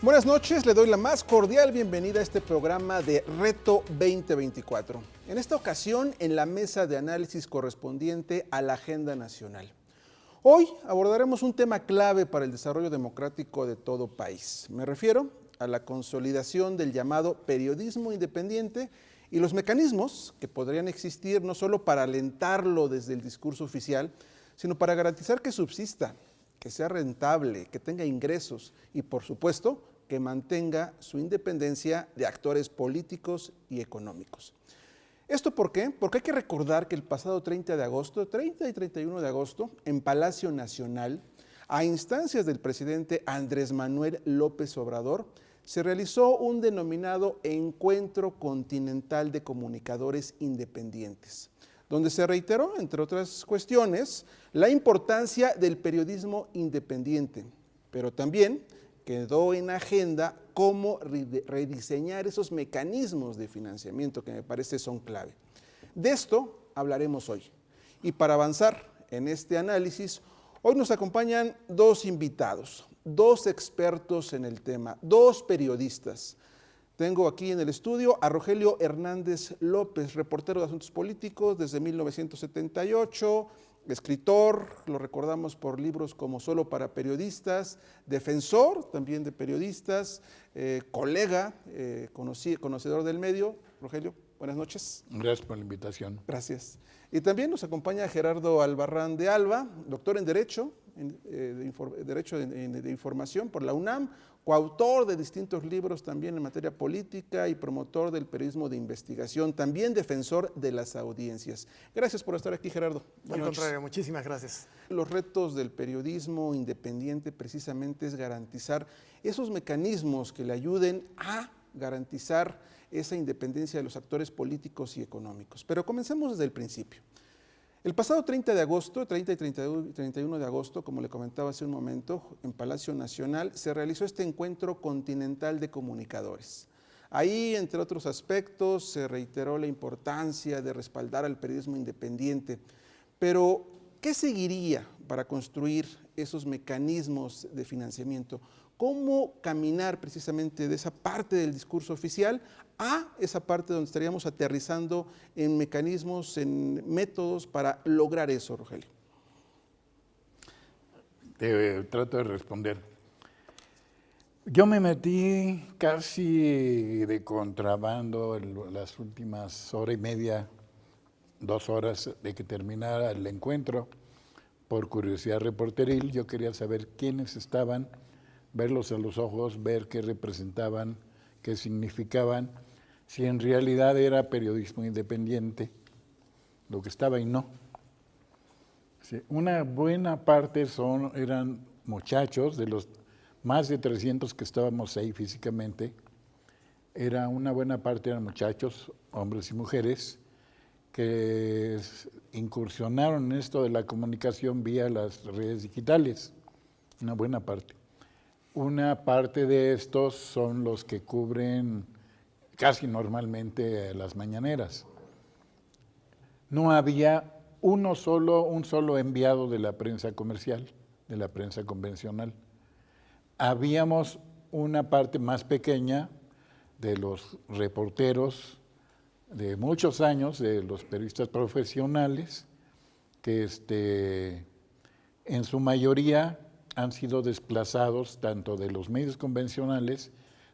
Buenas noches, le doy la más cordial bienvenida a este programa de Reto 2024. En esta ocasión, en la mesa de análisis correspondiente a la agenda nacional. Hoy abordaremos un tema clave para el desarrollo democrático de todo país. Me refiero a la consolidación del llamado periodismo independiente y los mecanismos que podrían existir no solo para alentarlo desde el discurso oficial, sino para garantizar que subsista, que sea rentable, que tenga ingresos y, por supuesto, que mantenga su independencia de actores políticos y económicos. ¿Esto por qué? Porque hay que recordar que el pasado 30 y 31 de agosto, en Palacio Nacional, a instancias del presidente Andrés Manuel López Obrador, se realizó un denominado Encuentro Continental de Comunicadores Independientes, donde se reiteró, entre otras cuestiones, la importancia del periodismo independiente, pero también quedó en agenda cómo rediseñar esos mecanismos de financiamiento que me parece son clave. De esto hablaremos hoy. Y para avanzar en este análisis, hoy nos acompañan dos invitados, dos expertos en el tema, dos periodistas. Tengo aquí en el estudio a Rogelio Hernández López, reportero de Asuntos Políticos desde 1978, escritor, lo recordamos por libros como Solo para Periodistas, defensor también de periodistas, colega, conocedor del medio. Rogelio, buenas noches. Gracias por la invitación. Gracias. Y también nos acompaña Gerardo Albarrán de Alba, doctor en Derecho, de Información por la UNAM, coautor de distintos libros también en materia política y promotor del periodismo de investigación, también defensor de las audiencias. Gracias por estar aquí, Gerardo. Al contrario, muchísimas gracias. Los retos del periodismo independiente precisamente es garantizar esos mecanismos que le ayuden a garantizar esa independencia de los actores políticos y económicos. Pero comencemos desde el principio. El pasado 30 de agosto, 30 y 31 de agosto, como le comentaba hace un momento, en Palacio Nacional se realizó este encuentro continental de comunicadores. Ahí, entre otros aspectos, se reiteró la importancia de respaldar al periodismo independiente. Pero, ¿qué seguiría para construir esos mecanismos de financiamiento? ¿Cómo caminar precisamente de esa parte del discurso oficial a esa parte donde estaríamos aterrizando en mecanismos, en métodos para lograr eso, Rogelio? Te trato de responder. Yo me metí casi de contrabando las últimas hora y media, 2 horas de que terminara el encuentro, por curiosidad reporteril. Yo quería saber quiénes estaban, verlos a los ojos, ver qué representaban, qué significaban, si en realidad era periodismo independiente, lo que estaba y no. Sí, una buena parte eran muchachos, de los más de 300 que estábamos ahí físicamente, una buena parte eran muchachos, hombres y mujeres, que incursionaron en esto de la comunicación vía las redes digitales, una buena parte. Una parte de estos son los que cubren casi normalmente las mañaneras. No había un solo enviado de la prensa comercial, de la prensa convencional. Habíamos una parte más pequeña de los reporteros de muchos años, de los periodistas profesionales, que en su mayoría han sido desplazados tanto de los medios convencionales,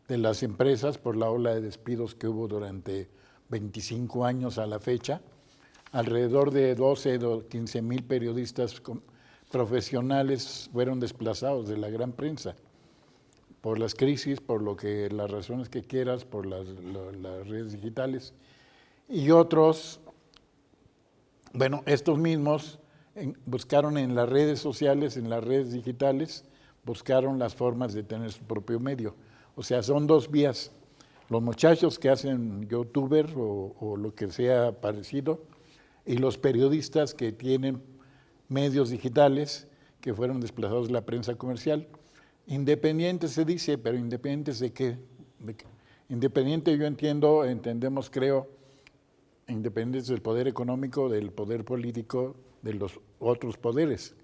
de las empresas, por la ola de despidos que hubo durante 25 años a la fecha. Alrededor de 12 o 15 mil periodistas profesionales fueron desplazados de la gran prensa por las crisis, por las razones que quieras, por las redes digitales. Y otros, bueno, estos mismos buscaron en las redes sociales, en las redes digitales, buscaron las formas de tener su propio medio. O sea, son dos vías. Los muchachos que hacen youtuber o lo que sea parecido, y los periodistas que tienen medios digitales que fueron desplazados de la prensa comercial. Independientes se dice, pero ¿independientes de qué? Independiente entendemos, creo, independientes del poder económico, del poder político, de los otros poderes.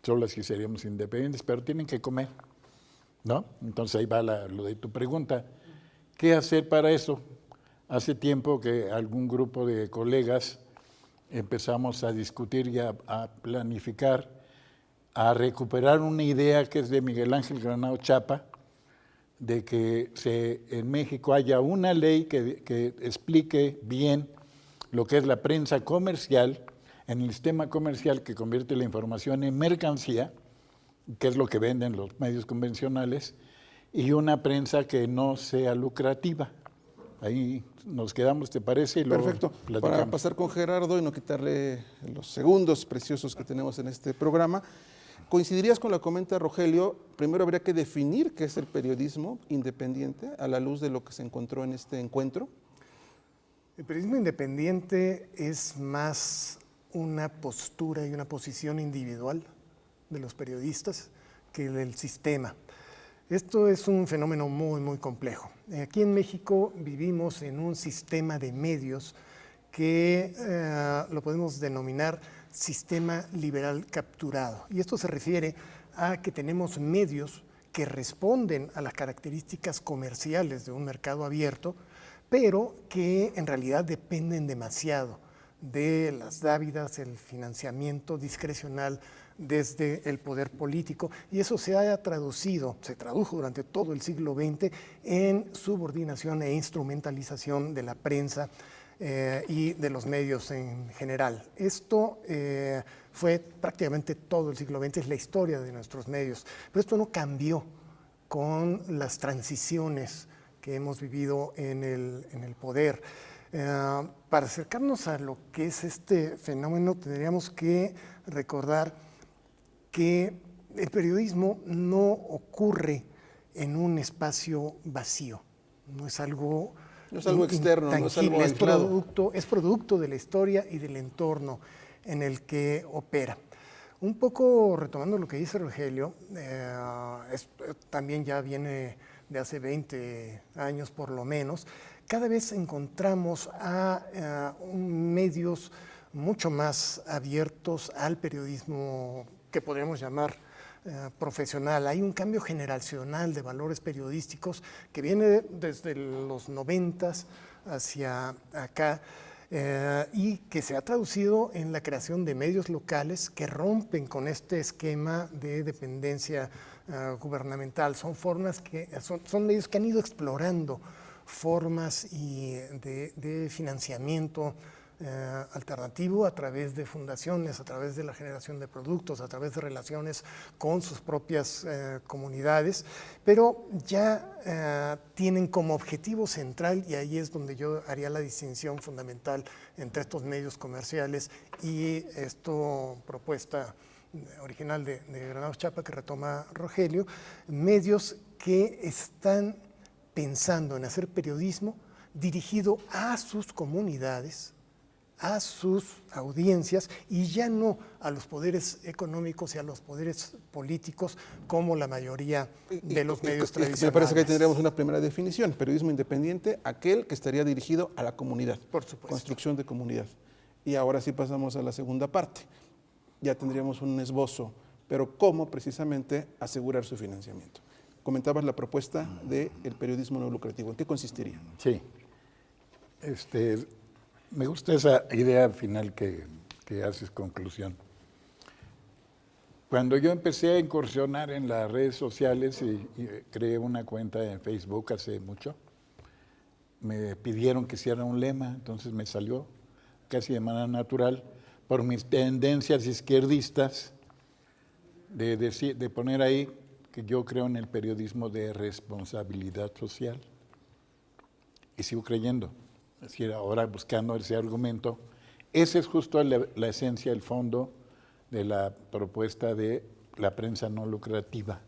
Solo así seríamos independientes, pero tienen que comer. ¿no? Entonces ahí va lo de tu pregunta. ¿Qué hacer para eso? Hace tiempo que algún grupo de colegas empezamos a discutir y a planificar, a recuperar una idea que es de Miguel Ángel Granados Chapa, de que en México haya una ley que explique bien lo que es la prensa comercial, en el sistema comercial que convierte la información en mercancía, que es lo que venden los medios convencionales, y una prensa que no sea lucrativa. Ahí nos quedamos, ¿te parece? Y luego Perfecto. platicamos. Para pasar con Gerardo y no quitarle los segundos preciosos que tenemos en este programa, ¿coincidirías con lo que comenta Rogelio? Primero habría que definir qué es el periodismo independiente a la luz de lo que se encontró en este encuentro. El periodismo independiente es más una postura y una posición individual de los periodistas que del sistema. Esto es un fenómeno muy, muy complejo. Aquí en México vivimos en un sistema de medios que lo podemos denominar sistema liberal capturado. Y esto se refiere a que tenemos medios que responden a las características comerciales de un mercado abierto, pero que en realidad dependen demasiado de las dávidas, el financiamiento discrecional desde el poder político, y eso se tradujo durante todo el siglo XX en subordinación e instrumentalización de la prensa y de los medios en general. Esto fue prácticamente todo el siglo XX, es la historia de nuestros medios, pero esto no cambió con las transiciones que hemos vivido en el poder. Para acercarnos a lo que es este fenómeno, tendríamos que recordar que el periodismo no ocurre en un espacio vacío, no es algo externo, no es algo aislado. Es producto de la historia y del entorno en el que opera. Un poco retomando lo que dice Rogelio, también ya viene de hace 20 años por lo menos, cada vez encontramos a medios mucho más abiertos al periodismo que podríamos llamar profesional. Hay un cambio generacional de valores periodísticos que viene desde los 90s hacia acá y que se ha traducido en la creación de medios locales que rompen con este esquema de dependencia gubernamental. Son medios que han ido explorando formas de financiamiento alternativo a través de fundaciones, a través de la generación de productos, a través de relaciones con sus propias comunidades, pero ya tienen como objetivo central, y ahí es donde yo haría la distinción fundamental entre estos medios comerciales y esta propuesta original de Granados Chapa que retoma Rogelio, medios que están pensando en hacer periodismo dirigido a sus comunidades, a sus audiencias y ya no a los poderes económicos y a los poderes políticos como la mayoría de los medios tradicionales. Me parece que ahí tendríamos una primera definición: periodismo independiente, aquel que estaría dirigido a la comunidad. Por supuesto. Construcción de comunidad. Y ahora sí pasamos a la segunda parte. Ya tendríamos un esbozo, pero ¿cómo precisamente asegurar su financiamiento? Comentabas la propuesta del periodismo no lucrativo. ¿En qué consistiría? Sí. Me gusta esa idea final que haces conclusión. Cuando yo empecé a incursionar en las redes sociales y creé una cuenta en Facebook hace mucho, me pidieron que hiciera un lema, entonces me salió casi de manera natural por mis tendencias izquierdistas de poner ahí que yo creo en el periodismo de responsabilidad social. Y sigo creyendo. Es decir, ahora buscando ese argumento, ese es justo la esencia, el fondo de la propuesta de la prensa no lucrativa.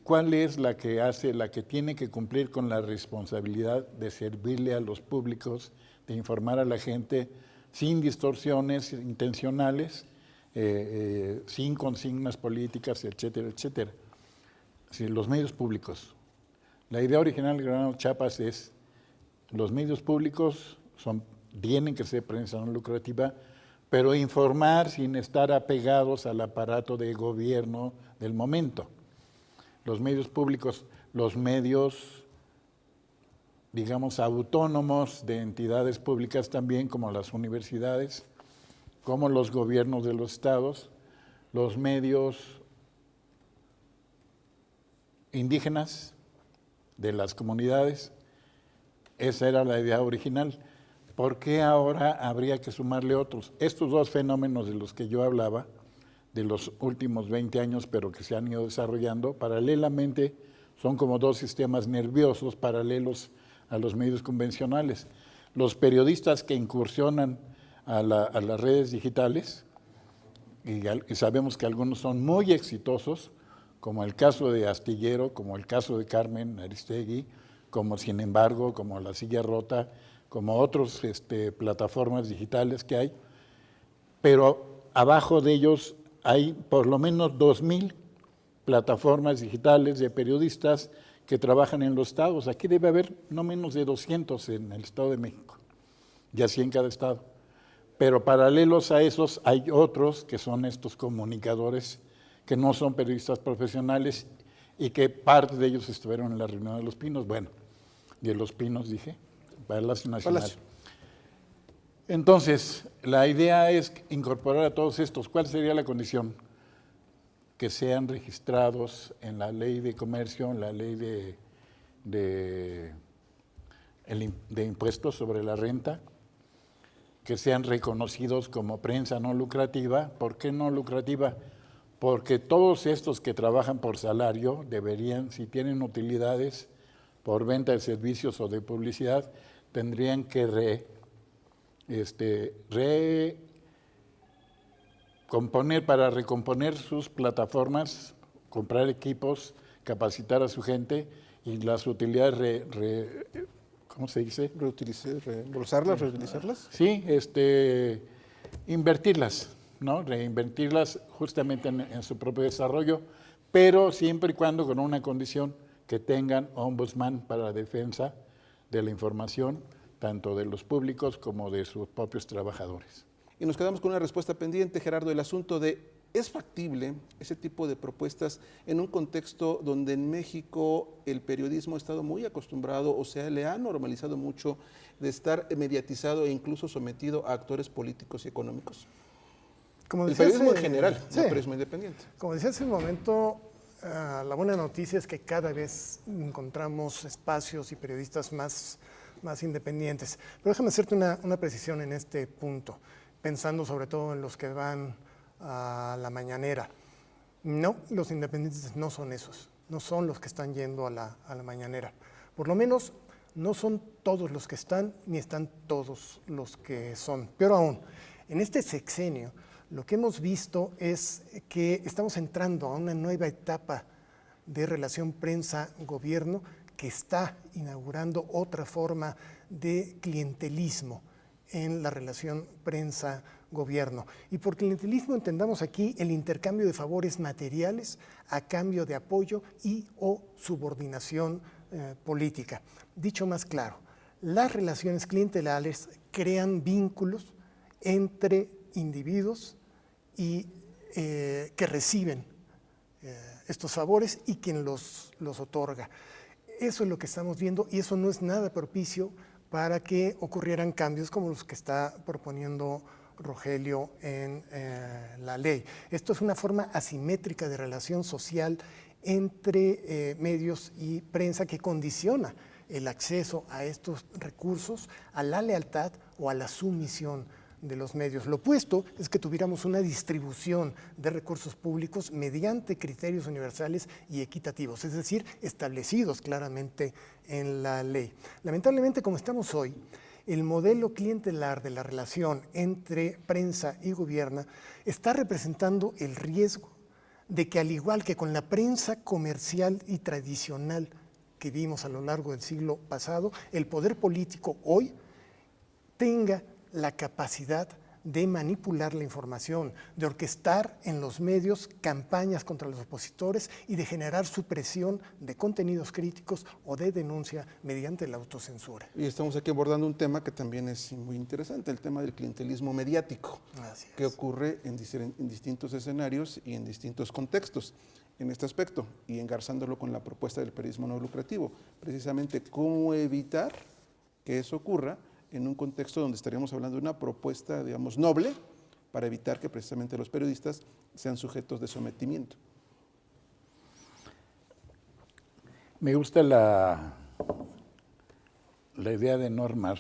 ¿Cuál es la que tiene que cumplir con la responsabilidad de servirle a los públicos, de informar a la gente sin distorsiones intencionales, sin consignas políticas, etcétera, etcétera? Los medios públicos. La idea original de Granados Chapa es: los medios públicos tienen que ser prensa no lucrativa, pero informar sin estar apegados al aparato de gobierno del momento. los medios públicos, los medios, digamos, autónomos de entidades públicas también, como las universidades, como los gobiernos de los estados, los medios indígenas de las comunidades. Esa era la idea original. ¿Por qué ahora habría que sumarle otros? Estos dos fenómenos de los que yo hablaba, de los últimos 20 años, pero que se han ido desarrollando, paralelamente son como dos sistemas nerviosos paralelos a los medios convencionales. Los periodistas que incursionan a las redes digitales, y sabemos que algunos son muy exitosos, como el caso de Astillero, como el caso de Carmen Aristegui, como Sin embargo, como La Silla Rota, como otras plataformas digitales que hay, pero abajo de ellos hay por lo menos 2,000 plataformas digitales de periodistas que trabajan en los estados. Aquí debe haber no menos de 200 en el Estado de México, y así en cada estado. Pero paralelos a esos hay otros que son estos comunicadores que no son periodistas profesionales y que parte de ellos estuvieron en la reunión de Los Pinos. Bueno, de Los Pinos dije, Palacio Nacional. Palacio. Entonces, la idea es incorporar a todos estos. ¿Cuál sería la condición? Que sean registrados en la ley de comercio, en la ley de impuestos sobre la renta, que sean reconocidos como prensa no lucrativa. ¿Por qué no lucrativa? Porque todos estos que trabajan por salario deberían, si tienen utilidades por venta de servicios o de publicidad, tendrían que recomponer sus plataformas, comprar equipos, capacitar a su gente y las utilidades, ¿cómo se dice? ¿Reembolsarlas, reutilizarlas? Sí, invertirlas, ¿no? Reinvertirlas justamente en su propio desarrollo, pero siempre y cuando con una condición, que tengan ombudsman para la defensa de la información, tanto de los públicos como de sus propios trabajadores. Y nos quedamos con una respuesta pendiente, Gerardo, el asunto de, ¿es factible ese tipo de propuestas en un contexto donde en México el periodismo ha estado muy acostumbrado, o sea, le ha normalizado mucho de estar mediatizado e incluso sometido a actores políticos y económicos? Como El decía periodismo hace- en general, sí. no el periodismo independiente. Como decía hace un momento, la buena noticia es que cada vez encontramos espacios y periodistas más independientes. Pero déjame hacerte una precisión en este punto, pensando sobre todo en los que van a la mañanera. No, los independientes no son esos, no son los que están yendo a la mañanera. Por lo menos no son todos los que están, ni están todos los que son. Peor aún, en este sexenio, lo que hemos visto es que estamos entrando a una nueva etapa de relación prensa-gobierno que está inaugurando otra forma de clientelismo en la relación prensa-gobierno. Y por clientelismo entendamos aquí el intercambio de favores materiales a cambio de apoyo y o subordinación política. Dicho más claro, las relaciones clientelares crean vínculos entre individuos y que reciben estos favores y quien los otorga. Eso es lo que estamos viendo y eso no es nada propicio para que ocurrieran cambios como los que está proponiendo Rogelio en la ley. Esto es una forma asimétrica de relación social entre medios y prensa que condiciona el acceso a estos recursos, a la lealtad o a la sumisión de los medios. Lo opuesto es que tuviéramos una distribución de recursos públicos mediante criterios universales y equitativos, es decir, establecidos claramente en la ley. Lamentablemente, como estamos hoy, el modelo clientelar de la relación entre prensa y gobierno está representando el riesgo de que, al igual que con la prensa comercial y tradicional que vimos a lo largo del siglo pasado, el poder político hoy tenga la capacidad de manipular la información, de orquestar en los medios campañas contra los opositores y de generar supresión de contenidos críticos o de denuncia mediante la autocensura. Y estamos aquí abordando un tema que también es muy interesante, el tema del clientelismo mediático, que ocurre en distintos escenarios y en distintos contextos. En este aspecto, y engarzándolo con la propuesta del periodismo no lucrativo, precisamente cómo evitar que eso ocurra en un contexto donde estaríamos hablando de una propuesta, digamos, noble, para evitar que precisamente los periodistas sean sujetos de sometimiento. Me gusta la idea de normar,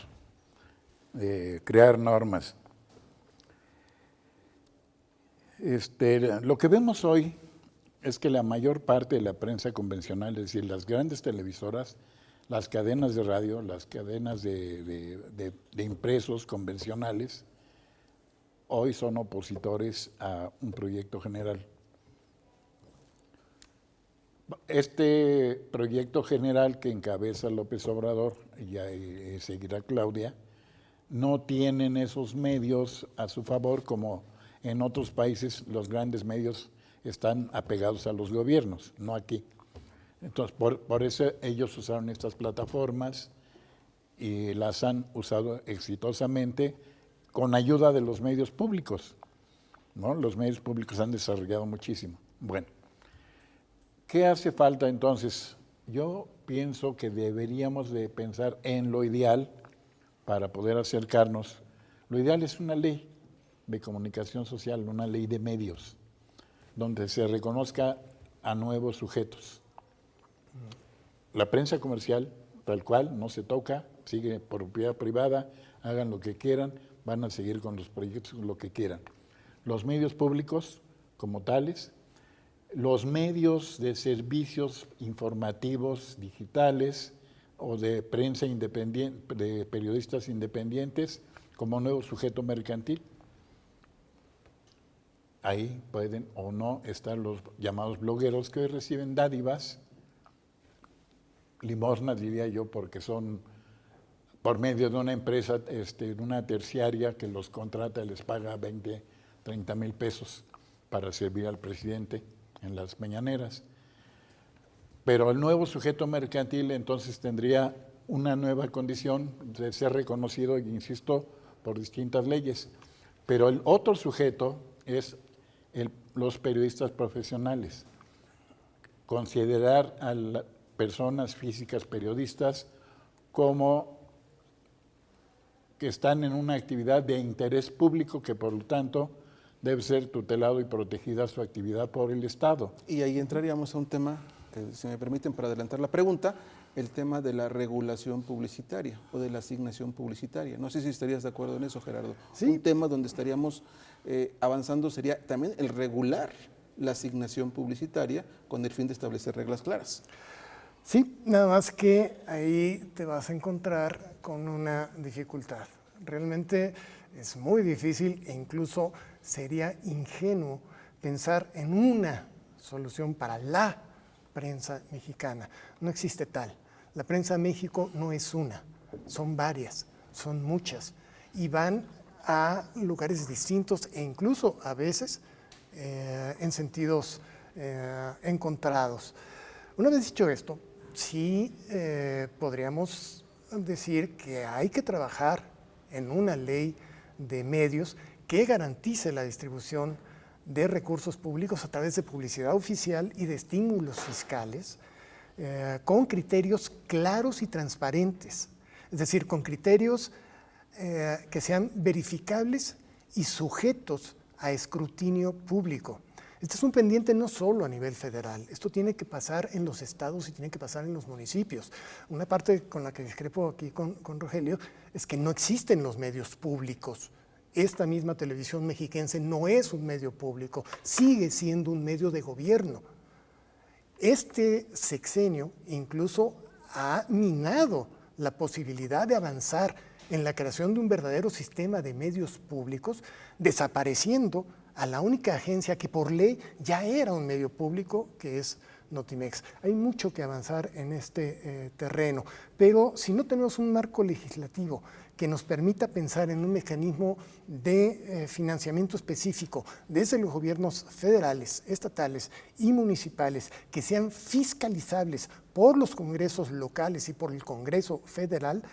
de crear normas. Lo que vemos hoy es que la mayor parte de la prensa convencional, es decir, las grandes televisoras, las cadenas de radio, las cadenas de impresos convencionales, hoy son opositores a un proyecto general. Este proyecto general que encabeza López Obrador y seguirá Claudia, no tienen esos medios a su favor como en otros países los grandes medios están apegados a los gobiernos, no aquí. Entonces, por eso ellos usaron estas plataformas y las han usado exitosamente con ayuda de los medios públicos, ¿no? Los medios públicos han desarrollado muchísimo. Bueno, ¿qué hace falta entonces? Yo pienso que deberíamos de pensar en lo ideal para poder acercarnos. Lo ideal es una ley de comunicación social, una ley de medios, donde se reconozca a nuevos sujetos. La prensa comercial, tal cual, no se toca, sigue por propiedad privada, hagan lo que quieran, van a seguir con los proyectos lo que quieran. Los medios públicos, como tales, los medios de servicios informativos digitales o de prensa independiente, de periodistas independientes, como nuevo sujeto mercantil. Ahí pueden o no estar los llamados blogueros que hoy reciben dádivas, limosnas diría yo, porque son por medio de una empresa, una terciaria que los contrata y les paga 20, 30 mil pesos para servir al presidente en las mañaneras. Pero el nuevo sujeto mercantil entonces tendría una nueva condición de ser reconocido, insisto, por distintas leyes. Pero el otro sujeto es los periodistas profesionales. Considerar a las personas físicas periodistas como que están en una actividad de interés público que por lo tanto debe ser tutelado y protegida su actividad por el Estado. Y ahí entraríamos a un tema que, si me permiten, para adelantar la pregunta, el tema de la regulación publicitaria o de la asignación publicitaria. No sé si estarías de acuerdo en eso, Gerardo. Sí. Un tema donde estaríamos avanzando sería también el regular la asignación publicitaria con el fin de establecer reglas claras. Sí, nada más que ahí te vas a encontrar con una dificultad. Realmente es muy difícil e incluso sería ingenuo pensar en una solución para la prensa mexicana. No existe tal. La prensa de México no es una, son varias, son muchas y van a lugares distintos e incluso a veces en sentidos encontrados. Una vez dicho esto, sí podríamos decir que hay que trabajar en una ley de medios que garantice la distribución de recursos públicos a través de publicidad oficial y de estímulos fiscales con criterios claros y transparentes, es decir, con criterios que sean verificables y sujetos a escrutinio público. Este es un pendiente no solo a nivel federal, esto tiene que pasar en los estados y tiene que pasar en los municipios. Una parte con la que discrepo aquí con Rogelio es que no existen los medios públicos. Esta misma televisión mexiquense no es un medio público, sigue siendo un medio de gobierno. Este sexenio incluso ha minado la posibilidad de avanzar en la creación de un verdadero sistema de medios públicos, desapareciendo a la única agencia que por ley ya era un medio público, que es Notimex. Hay mucho que avanzar en este terreno, pero si no tenemos un marco legislativo que nos permita pensar en un mecanismo de financiamiento específico desde los gobiernos federales, estatales y municipales, que sean fiscalizables por los congresos locales y por el Congreso Federal,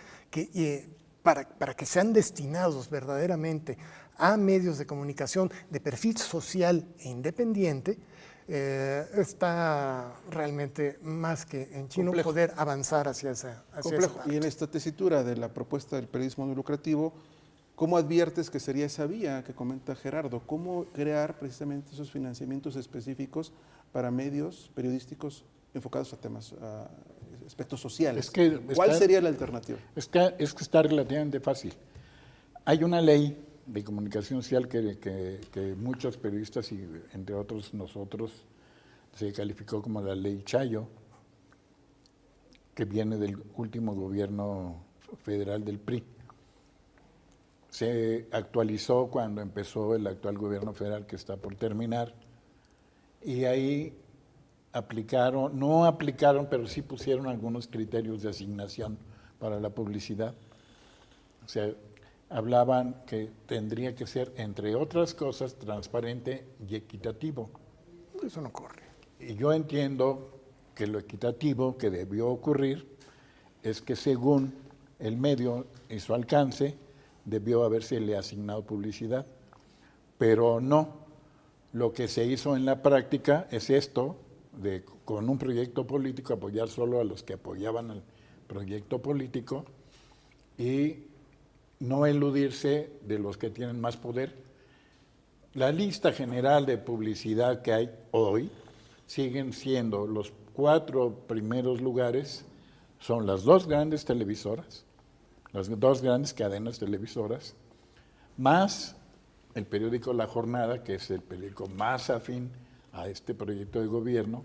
para que sean destinados verdaderamente a medios de comunicación de perfil social e independiente, está realmente más que en chino Complejo. poder avanzar hacia esa parte. Y en esta tesitura de la propuesta del periodismo no lucrativo, ¿cómo adviertes que sería esa vía que comenta Gerardo? ¿Cómo crear precisamente esos financiamientos específicos para medios periodísticos enfocados a temas, a aspectos sociales? ¿Cuál sería la alternativa? Es que está relativamente fácil. Hay una ley de comunicación social que muchos periodistas y entre otros nosotros se calificó como la ley Chayo, que viene del último gobierno federal del PRI. Se actualizó cuando empezó el actual gobierno federal, que está por terminar, y ahí no aplicaron, pero sí pusieron algunos criterios de asignación para la publicidad. O sea, hablaban que tendría que ser, entre otras cosas, transparente y equitativo. Eso no ocurre. Y yo entiendo que lo equitativo que debió ocurrir es que según el medio y su alcance, debió habérsele asignado publicidad, pero no. Lo que se hizo en la práctica es esto, de con un proyecto político apoyar solo a los que apoyaban al proyecto político y no eludirse de los que tienen más poder. La lista general de publicidad que hay hoy siguen siendo los 4 primeros lugares, son las 2 grandes televisoras, las 2 grandes cadenas televisoras, más el periódico La Jornada, que es el periódico más afín a este proyecto de gobierno,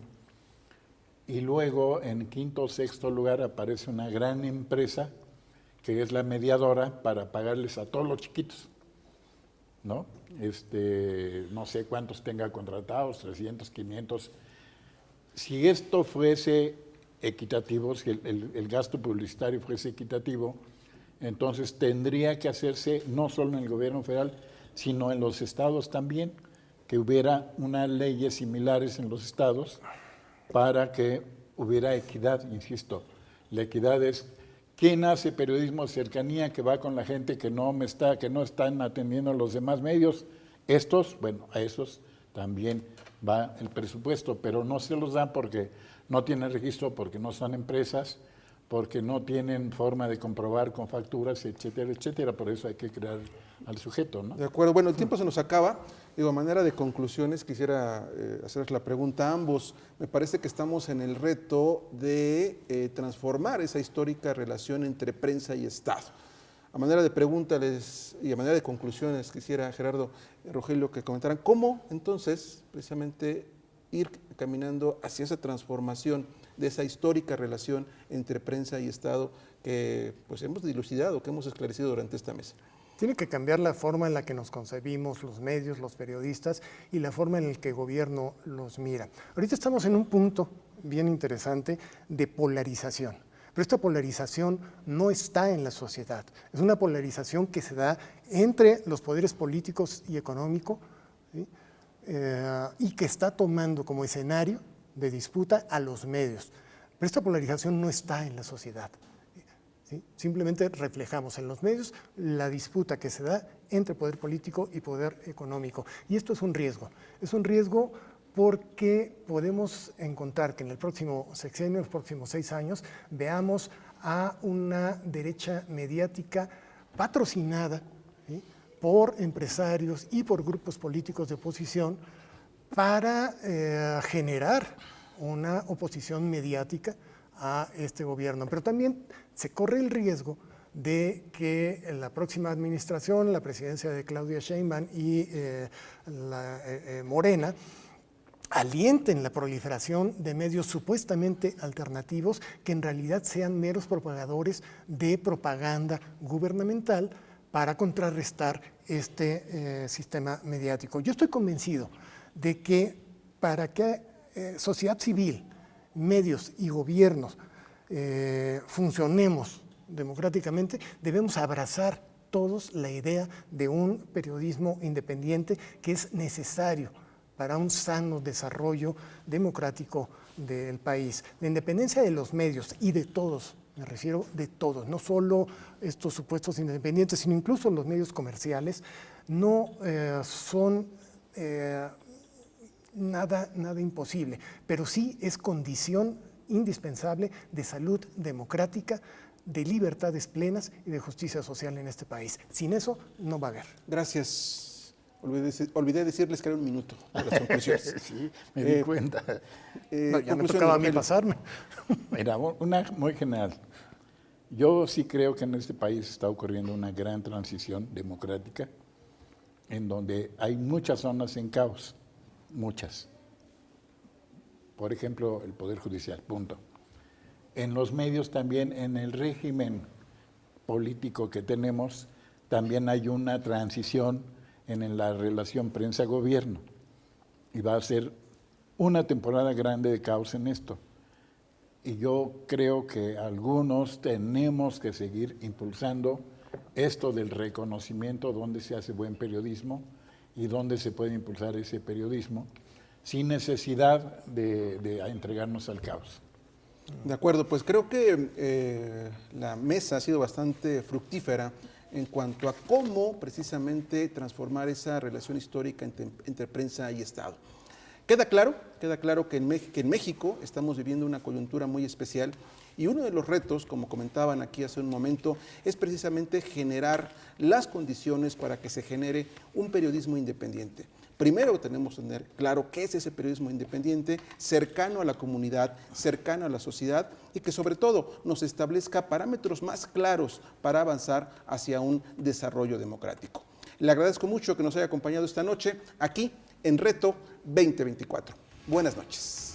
y luego en 5º o 6º lugar aparece una gran empresa que es la mediadora para pagarles a todos los chiquitos, ¿no? No sé cuántos tenga contratados, 300, 500. Si esto fuese equitativo, si el gasto publicitario fuese equitativo, entonces tendría que hacerse no solo en el gobierno federal, sino en los estados también, que hubiera unas leyes similares en los estados para que hubiera equidad, insisto. La equidad es quién hace periodismo de cercanía que va con la gente que no están atendiendo a los demás medios. Estos, bueno, a esos también va el presupuesto, pero no se los dan porque no tienen registro, porque no son empresas, porque no tienen forma de comprobar con facturas, etcétera, etcétera. Por eso hay que crear al sujeto, ¿no? De acuerdo. Bueno, el tiempo se nos acaba. Digo, a manera de conclusiones, quisiera hacerles la pregunta a ambos. Me parece que estamos en el reto de transformar esa histórica relación entre prensa y Estado. A manera de preguntas y a manera de conclusiones, quisiera, Gerardo, Rogelio, que comentaran cómo, entonces, precisamente ir caminando hacia esa transformación de esa histórica relación entre prensa y Estado que pues hemos dilucidado, que hemos esclarecido durante esta mesa. Tiene que cambiar la forma en la que nos concebimos los medios, los periodistas y la forma en la que el gobierno los mira. Ahorita estamos en un punto bien interesante de polarización, pero esta polarización no está en la sociedad. Es una polarización que se da entre los poderes políticos y económicos, ¿sí? Y que está tomando como escenario de disputa a los medios. Pero esta polarización no está en la sociedad. ¿Sí? Simplemente reflejamos en los medios la disputa que se da entre poder político y poder económico. Y esto es un riesgo. Es un riesgo porque podemos encontrar que en el próximo sexenio, en los próximos 6 años, veamos a una derecha mediática patrocinada, ¿sí?, por empresarios y por grupos políticos de oposición para generar una oposición mediática a este gobierno. Pero también se corre el riesgo de que en la próxima administración, la presidencia de Claudia Sheinbaum y Morena, alienten la proliferación de medios supuestamente alternativos que en realidad sean meros propagadores de propaganda gubernamental para contrarrestar este sistema mediático. Yo estoy convencido de que para que sociedad civil, medios y gobiernos funcionemos democráticamente, debemos abrazar todos la idea de un periodismo independiente que es necesario para un sano desarrollo democrático del país. La independencia de los medios y de todos, me refiero de todos, no solo estos supuestos independientes, sino incluso los medios comerciales, no son nada imposible, pero sí es condición indispensable de salud democrática, de libertades plenas y de justicia social en este país. Sin eso no va a haber. Gracias. Olvidé decirles que era un minuto para las conclusiones. Sí, me di cuenta. No, ya me conclusiones, tocaba a mí Rogelio. pasarme. Mira, una muy general. Yo sí creo que en este país está ocurriendo una gran transición democrática, en donde hay muchas zonas en caos, muchas. Por ejemplo, el Poder Judicial, punto. En los medios también, en el régimen político que tenemos, también hay una transición en la relación prensa-gobierno. Y va a ser una temporada grande de caos en esto. Y yo creo que algunos tenemos que seguir impulsando esto del reconocimiento, donde se hace buen periodismo y dónde se puede impulsar ese periodismo, sin necesidad de entregarnos al caos. De acuerdo, pues creo que la mesa ha sido bastante fructífera en cuanto a cómo precisamente transformar esa relación histórica entre prensa y Estado. Queda claro que en México estamos viviendo una coyuntura muy especial y uno de los retos, como comentaban aquí hace un momento, es precisamente generar las condiciones para que se genere un periodismo independiente. Primero tenemos que tener claro qué es ese periodismo independiente, cercano a la comunidad, cercano a la sociedad y que sobre todo nos establezca parámetros más claros para avanzar hacia un desarrollo democrático. Le agradezco mucho que nos haya acompañado esta noche aquí en Reto 2024. Buenas noches.